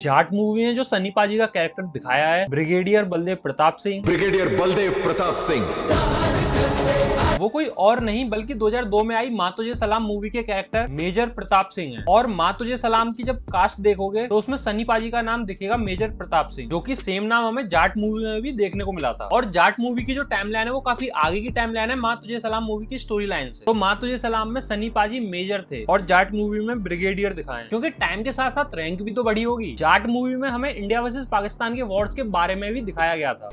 Jat movie में जो सन्नी पाजी का कैरेक्टर दिखाया है ब्रिगेडियर बलदेव प्रताप सिंह वो कोई और नहीं बल्कि 2002 में आई माँ तुझे सलाम मूवी के कैरेक्टर मेजर प्रताप सिंह हैं। और माँ तुझे सलाम की जब कास्ट देखोगे तो उसमें सन्नी पाजी का नाम दिखेगा मेजर प्रताप सिंह, जो कि सेम नाम हमें जाट मूवी में भी देखने को मिला था। और जाट मूवी की जो टाइमलाइन है वो काफी आगे की टाइमलाइन है माँ तुझे सलाम मूवी की स्टोरी लाइन से। तो माँ तुझे सलाम में सन्नी पाजी मेजर थे और जाट मूवी में ब्रिगेडियर दिखाए, क्योंकि टाइम के साथ साथ रैंक भी तो बढ़ी होगी। जाट मूवी में हमें इंडिया वर्सेस पाकिस्तान के वॉर्स के बारे में भी दिखाया गया था,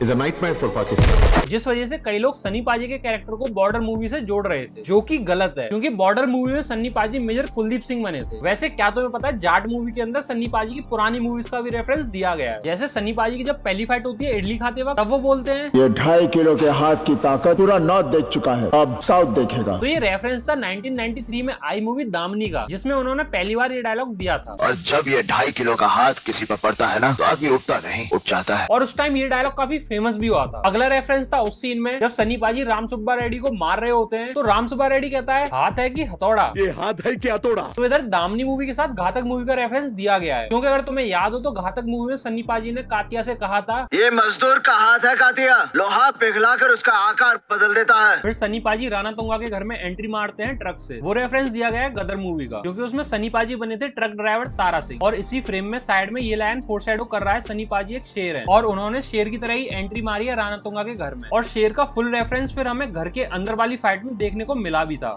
जिस वजह से कई लोग सन्नी पाजी के कैरेक्टर को बॉर्डर मूवी से जोड़ रहे थे, जो कि गलत है, क्योंकि बॉर्डर मूवी में सन्नी पाजी मेजर कुलदीप सिंह बने थे। वैसे क्या तुम्हें पता है जाट मूवी के अंदर सन्नी पाजी की पुरानी मूवीज का भी रेफरेंस दिया गया है। जैसे सन्नी पाजी की जब पहली फाइट होती है इडली खाते वक्त, तब वो बोलते हैं ये 2.5 किलो के हाथ की ताकत पूरा नॉर्थ देख चुका है, अब साउथ देखेगा। तो ये रेफरेंस था 1993 में आई मूवी दामनी का, जिसमें उन्होंने पहली बार ये डायलॉग दिया था। और जब ये 2.5 किलो का हाथ किसी पर पड़ता है ना तो आदमी उठता नहीं उठ जाता है। और उस टाइम ये डायलॉग काफी फेमस भी हुआ था। अगला रेफरेंस था उस सीन में जब सन्नी पाजी राम सुब्बा रेड्डी को मार रहे होते हैं, तो राम सुब्बा रेड्डी कहता है हाथ है कि हथौड़ा, ये हाथ है कि हथौड़ा। तो इधर दामनी मूवी के साथ घातक मूवी का रेफरेंस दिया गया है, क्योंकि अगर तुम्हें याद हो तो घातक मूवी में सन्नी पाजी ने कातिया से कहा था ये मजदूर का हाथ है कातिया, लोहा पिघलाकर उसका आकार बदल देता है। फिर सन्नी पाजी राणा तुंगा के घर में एंट्री मारते हैं ट्रक से, वो रेफरेंस दिया गया है गदर मूवी का, क्योंकि उसमें सन्नी पाजी बने थे ट्रक ड्राइवर तारा सिंह। और इसी फ्रेम में साइड में ये लाइन फोरशैडो कर रहा है सन्नी पाजी एक शेर है और उन्होंने शेर की तरह ही एंट्री मारी है राणा तुंगा के घर में। और शेर का फुल रेफरेंस फिर हमें घर के अंदर वाली फाइट में देखने को मिला भी था।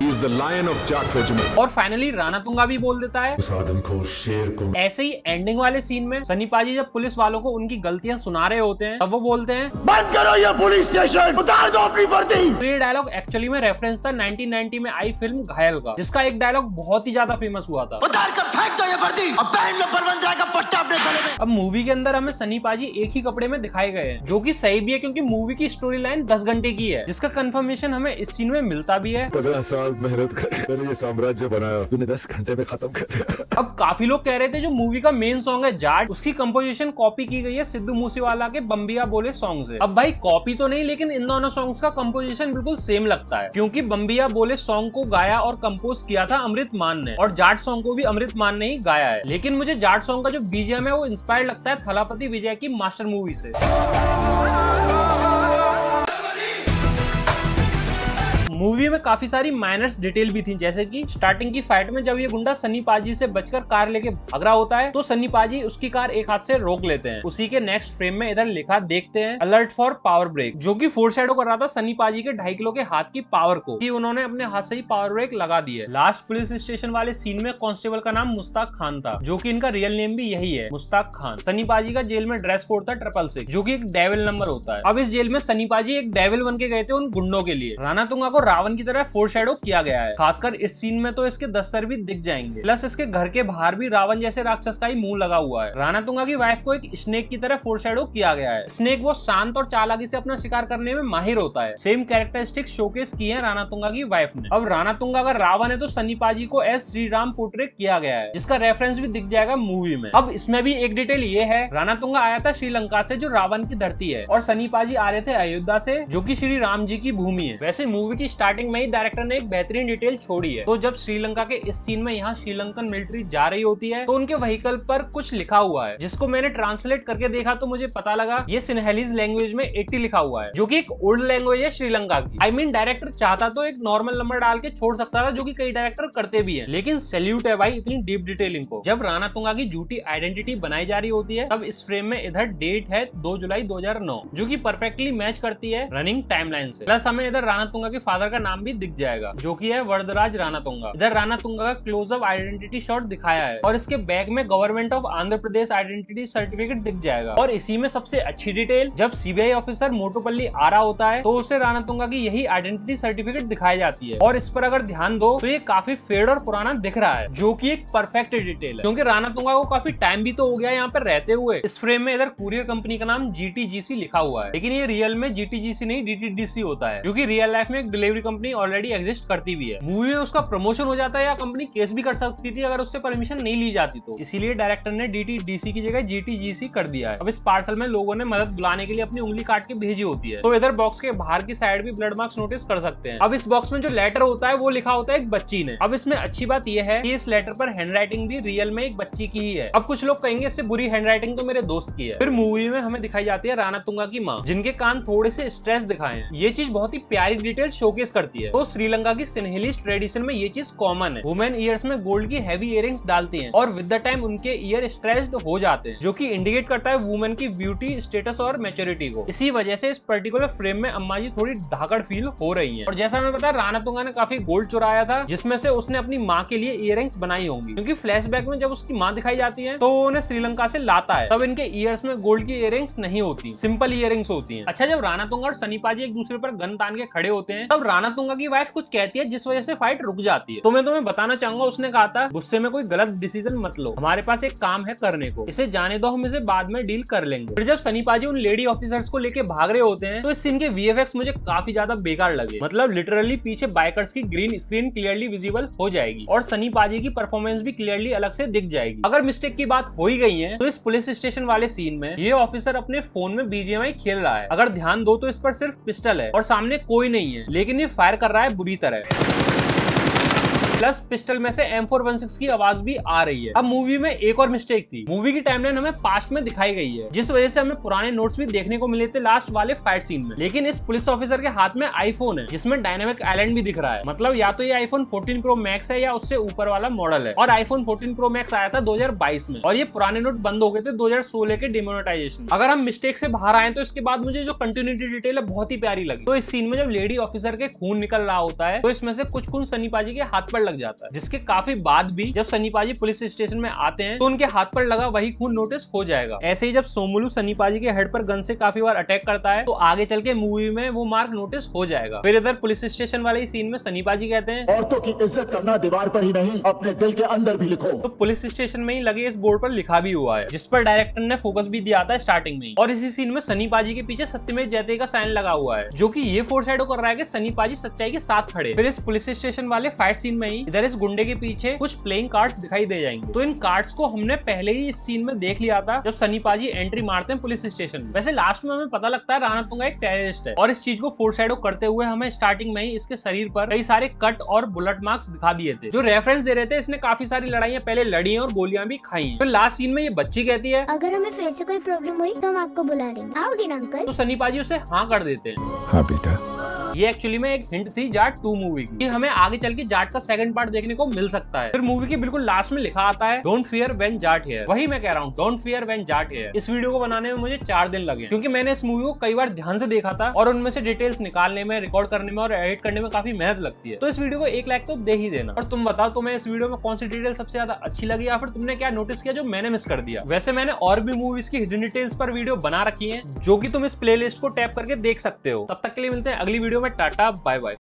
और फाइनली राणा तुंगा भी बोल देता है उस आदमखोर शेर को। ऐसे ही एंडिंग वाले सीन में सन्नी पाजी जब पुलिस वालों को उनकी गलतियां सुना रहे होते हैं, तब वो बोलते हैं बंद करो ये पुलिस स्टेशन, उतार दो अपनी वर्दी। तो ये डायलॉग एक्चुअली में रेफरेंस था 1990 में आई फिल्म घायल का, जिसका एक डायलॉग बहुत ही ज्यादा फेमस हुआ था, उतार कर फेंक दो ये वर्दी और पहन लो बलवंत राय का पट्टा अपने गले में। अब मूवी के अंदर हमें सन्नी पाजी एक ही कपड़े में दिखाए गए हैं, जो कि सही भी है, क्योंकि मूवी की स्टोरी लाइन 10 घंटे की है, जिसका कंफर्मेशन हमें इस सीन में मिलता भी है। 15 साल मेहनत कर ये साम्राज्य बनाया, तूने 10 घंटे में खत्म कर दिया। अब काफी लोग कह रहे थे जो मूवी का मेन सॉन्ग है जाट, उसकी कंपोजिशन कॉपी की गई है सिद्धू मूसेवाला के बम्बिया बोले सॉन्ग से। अब भाई कॉपी तो नहीं, लेकिन इन दोनों सॉन्ग्स का कंपोजिशन बिल्कुल सेम लगता है, क्योंकि बम्बिया बोले सॉन्ग को गाया और कंपोज किया था अमृत मान ने, और जाट सॉन्ग को भी अमृत मान ने ही गाया है। लेकिन मुझे जाट सॉन्ग का जो बीजीएम है वो इंस्पायर्ड लगता है थलापति विजय की मास्टर मूवी से। मूवी में काफी सारी माइनर्स डिटेल भी थी, जैसे कि स्टार्टिंग की फाइट में जब ये गुंडा सन्नी पाजी से बचकर कार लेके भाग रहा होता है, तो सन्नी पाजी उसकी कार एक हाथ से रोक लेते हैं। उसी के नेक्स्ट फ्रेम में इधर लिखा देखते हैं अलर्ट फॉर पावर ब्रेक, जो कि फोरशैडो कर रहा था सन्नी पाजी के 2.5 किलो के हाथ की पावर को, कि उन्होंने अपने हाथ से ही पावर ब्रेक लगा दी है। लास्ट पुलिस स्टेशन वाले सीन में कांस्टेबल का नाम मुश्ताक खान था, जो कि इनका रियल नेम भी यही है, मुश्ताक खान। सन्नी पाजी का जेल में ड्रेस कोड था 666, जो कि एक डेविल नंबर होता है। अब इस जेल में सन्नी पाजी एक डेविल बन के गए थे उन गुंडों के लिए। राणा तुंगा को रावण की तरह फोरशैडो किया गया है, खासकर इस सीन में तो इसके 10 सर भी दिख जाएंगे, प्लस इसके घर के बाहर भी रावण जैसे राक्षस का ही मुंह लगा हुआ है। राणा तुंगा की वाइफ को एक स्नेक की तरह फोरशैडो किया गया है। स्नेक वो शांत और चालाकी से अपना शिकार करने में माहिर होता है। सेम कैरेक्टरिस्टिक शोकेस की है राणा तुंगा की वाइफ ने। अब राणा तुंगा अगर रावण है तो सन्नी पाजी को एस श्री राम पोर्ट्रेट किया गया है, जिसका रेफरेंस भी दिख जाएगा मूवी में। अब इसमें भी एक डिटेल ये है, राणा तुंगा आया था श्रीलंका से, जो रावण की धरती है, और सन्नी पाजी आ रहे थे अयोध्या से, जो कि श्री राम जी की भूमि है। वैसे मूवी की स्टार्टिंग में ही डायरेक्टर ने एक बेहतरीन डिटेल छोड़ी है। तो जब श्रीलंका के इस सीन में यहाँ श्रीलंकन मिलिट्री जा रही होती है, तो उनके व्हीकल पर कुछ लिखा हुआ है, जिसको मैंने ट्रांसलेट करके देखा तो मुझे पता लगा ये सिन्हलीज लैंग्वेज में 80 लिखा हुआ है, जो कि एक ओल्ड लैंग्वेज है श्रीलंका की। आई मीन डायरेक्टर चाहता तो एक नॉर्मल नंबर डाल के छोड़ सकता था, जो कि कई डायरेक्टर करते भी हैं, लेकिन सैल्यूट है भाई इतनी डीप डिटेलिंग को। जब राणा तुंगा की झूठी आइडेंटिटी बनाई जा रही होती है, तब इस फ्रेम में इधर डेट है 2 जुलाई 2009, जो कि परफेक्टली मैच करती है रनिंग टाइमलाइन से। प्लस हमें इधर राणा तुंगा के फादर का नाम भी दिख जाएगा, जो कि है वरदराज राणा तुंगा। इधर राणा तुंगा का क्लोजअप आइडेंटिटी शॉट दिखाया है, और इसके बैग में government of Andhra Pradesh identity certificate दिख जाएगा। और इसी में सबसे अच्छी डिटेल, जब सीबीआई ऑफिसर मोटूपल्ली आ रहा होता है, तो उसे राणा तुंगा की यही आइडेंटिटी सर्टिफिकेट दिखाई जाती है। और इस पर अगर ध्यान दो तो ये काफी फेड और पुराना दिख रहा है, जो कि एक परफेक्ट डिटेल है, क्योंकि राणा तुंगा को काफी टाइम भी तो हो गया यहाँ पर रहते हुए। इस फ्रेम में इधर कुरियर कंपनी का नाम GTGC लिखा हुआ है, लेकिन ये रियल में GTGC नहीं DTDC होता है, जो कि रियल लाइफ में एक डिलीवरी पूरी कंपनी ऑलरेडी एग्जिस्ट करती भी है। मूवी में उसका प्रमोशन हो जाता है या कंपनी केस भी कर सकती थी अगर उससे परमिशन नहीं ली जाती तो, इसीलिए डायरेक्टर ने DTDC की जगह GTGC कर दिया है। अब इस पार्सल में लोगों ने मदद बुलाने के लिए अपनी उंगली काट के भेजी होती है, तो इधर बॉक्स के बाहर की साइड भी ब्लड मार्क्स नोटिस कर सकते हैं। अब इस बॉक्स में जो लेटर होता है वो लिखा होता है एक बच्ची ने। अब इसमें अच्छी बात यह है कि इस लेटर पर हैंडराइटिंग भी रियल में एक बच्ची की ही है। अब कुछ लोग कहेंगे इससे बुरी हैंडराइटिंग तो मेरे दोस्त की है। फिर मूवी में हमें दिखाई जाती है रानातुंगा की माँ, जिनके कान थोड़े से स्ट्रेस दिखाए हैं। ये चीज बहुत ही प्यारी डिटेल शोकेस करती है। तो श्रीलंका की सिन्हेलिस्ट ट्रेडिशन में ये चीज कॉमन है। वुमेन ईयर्स में गोल्ड की हैवी इयररिंग्स डालती हैं और विद द टाइम उनके ईयर स्ट्रेस्ड हो जाते हैं, जो कि इंडिकेट करता है वुमेन की ब्यूटी स्टेटस और मैच्योरिटी को। इसी वजह से इस पर्टिकुलर फ्रेम में अम्मा जी थोड़ी धाकड़ फील हो रही है। और जैसा हमें पता है रानातुंगा ने काफी गोल्ड चुराया था, जिसमें से उसने अपनी माँ के लिए इयररिंग्स बनाई होंगी, क्योंकि फ्लैशबैक में जब उसकी माँ दिखाई जाती है तो उन्हें श्रीलंका से लाता है, तब इनके ईयर्स में गोल्ड की इयररिंग्स नहीं होती, सिंपल इयररिंग्स होती हैं। अच्छा, जब रानातुंगा और सनी पाजी एक दूसरे पर गन तान के खड़े होते हैं तब रानातुंगा की वाइफ कुछ कहती है जिस वजह से फाइट रुक जाती है। तो मैं तुम्हें बताना चाहूंगा, उसने कहा था गुस्से में कोई गलत डिसीजन मत लो, हमारे पास एक काम है करने को, इसे जाने दो, हम इसे बाद में डील कर लेंगे। फिर जब सनी पाजी उन लेडी ऑफिसर्स को लेके भाग रहे होते हैं तो इस सीन के VFX मुझे काफी ज्यादा बेकार लगे। मतलब लिटरली पीछे बाइकर्स की ग्रीन स्क्रीन क्लियरली विजिबल हो जाएगी और सनी पाजी की परफॉर्मेंस भी क्लियरली अलग से दिख जाएगी। अगर मिस्टेक की बात हो ही गई है तो इस पुलिस स्टेशन वाले सीन में ये ऑफिसर अपने फोन में BGMI खेल रहा है। अगर ध्यान दो तो इस पर सिर्फ पिस्टल है और सामने कोई नहीं है, लेकिन ये फायर कर रहा है बुरी तरह। प्लस पिस्टल में से M416 की आवाज भी आ रही है। अब मूवी में एक और मिस्टेक थी, मूवी की टाइमलाइन हमें पास्ट में दिखाई गई है, जिस वजह से हमें पुराने नोट्स भी देखने को मिले थे लास्ट वाले फाइट सीन में। लेकिन इस पुलिस ऑफिसर के हाथ में आईफोन है जिसमें डायनामिक आइलैंड भी दिख रहा है। मतलब या तो ये आईफोन 14 Pro Max है या उससे ऊपर वाला मॉडल है। और आईफोन 14 Pro Max आया था 2022 में और ये पुराने नोट बंद हो गए थे 2016 के डिमोनेटाइजेशन। अगर हम मिस्टेक से बाहर आए तो इसके बाद मुझे जो कंटिन्यूटी डिटेल है बहुत ही प्यारी लगी। तो इस सीन में जब लेडी ऑफिसर के खून निकल रहा होता है तो इसमें से कुछ खून सनी पाजी के हाथ पर लग जाता है, जिसके काफी बाद भी जब सनी पाजी पुलिस स्टेशन में आते हैं तो उनके हाथ पर लगा वही खून नोटिस हो जाएगा। ऐसे ही जब सोमुलू सनी पाजी के हेड पर गन से काफी बार अटैक करता है तो आगे चल के मूवी में वो मार्क नोटिस हो जाएगा। फिर इधर पुलिस स्टेशन वाले सीन में सनी पाजी कहते हैं औरतों की इज्जत करना दीवार पर ही नहीं अपने दिल के अंदर भी लिखो। तो पुलिस स्टेशन में ही लगे इस बोर्ड पर लिखा भी हुआ है, जिस पर डायरेक्टर ने फोकस भी दिया था स्टार्टिंग में ही। और इसी सीन में सनी पाजी के पीछे सत्यमेव जयते का साइन लगा हुआ है, जो कि ये फोरशैडो कर रहा है कि सनी पाजी सच्चाई के साथ खड़े। फिर इस पुलिस स्टेशन वाले फाइट सीन में ही इधर इस गुंडे के पीछे कुछ प्लेइंग कार्ड्स दिखाई दे जाएंगे। तो इन कार्ड्स को हमने पहले ही इस सीन में देख लिया था जब सनी पाजी एंट्री मारते हैं पुलिस स्टेशन में। वैसे लास्ट में हमें पता लगता है रानातुंगा एक टेररिस्ट है और इस चीज को फोरशैडो करते हुए हमें स्टार्टिंग में ही इसके शरीर पर कई सारे कट और बुलेट मार्क्स दिखा दिए थे, जो रेफरेंस दे रहे थे इसने काफी सारी लड़ाइयां पहले लड़ी हैं और गोलियां भी खाई हैं। फिर लास्ट सीन में ये बच्ची कहती है अगर हमें फिर से कोई प्रॉब्लम हुई तो हम आपको बुला लेंगे, आओगे ना अंकल? तो सनी पाजी उसे हाँ कर देते हैं। हाँ बेटा। ये एक्चुअली में एक हिंट थी जाट 2 मूवी की, हमें आगे चल के जाट का सेकंड पार्ट देखने को मिल सकता है। फिर मूवी के बिल्कुल लास्ट में लिखा आता है don't fear when Jat here. वही मैं कह रहा हूँ, don't fear when Jat here. इस वीडियो को बनाने में मुझे 4 दिन लगे, क्योंकि मैंने इस मूवी को कई बार ध्यान से देखा था और उनमें से डिटेल्स निकालने में, रिकॉर्ड करने में और एडिट करने में काफी मेहनत लगती है। तो इस वीडियो को 1 लाइक तो दे ही देना। और तुम बताओ तुम्हें इस वीडियो में कौन सी डिटेल सबसे ज्यादा अच्छी लगी, या फिर तुमने क्या नोटिस किया जो मैंने मिस कर दिया। वैसे मैंने और भी मूवीज की हिडन डिटेल्स पर वीडियो बना रखी है, जो कि तुम इस प्लेलिस्ट को टैप करके देख सकते हो। तब तक के लिए मिलते हैं अगली वीडियो में। Tata bye bye.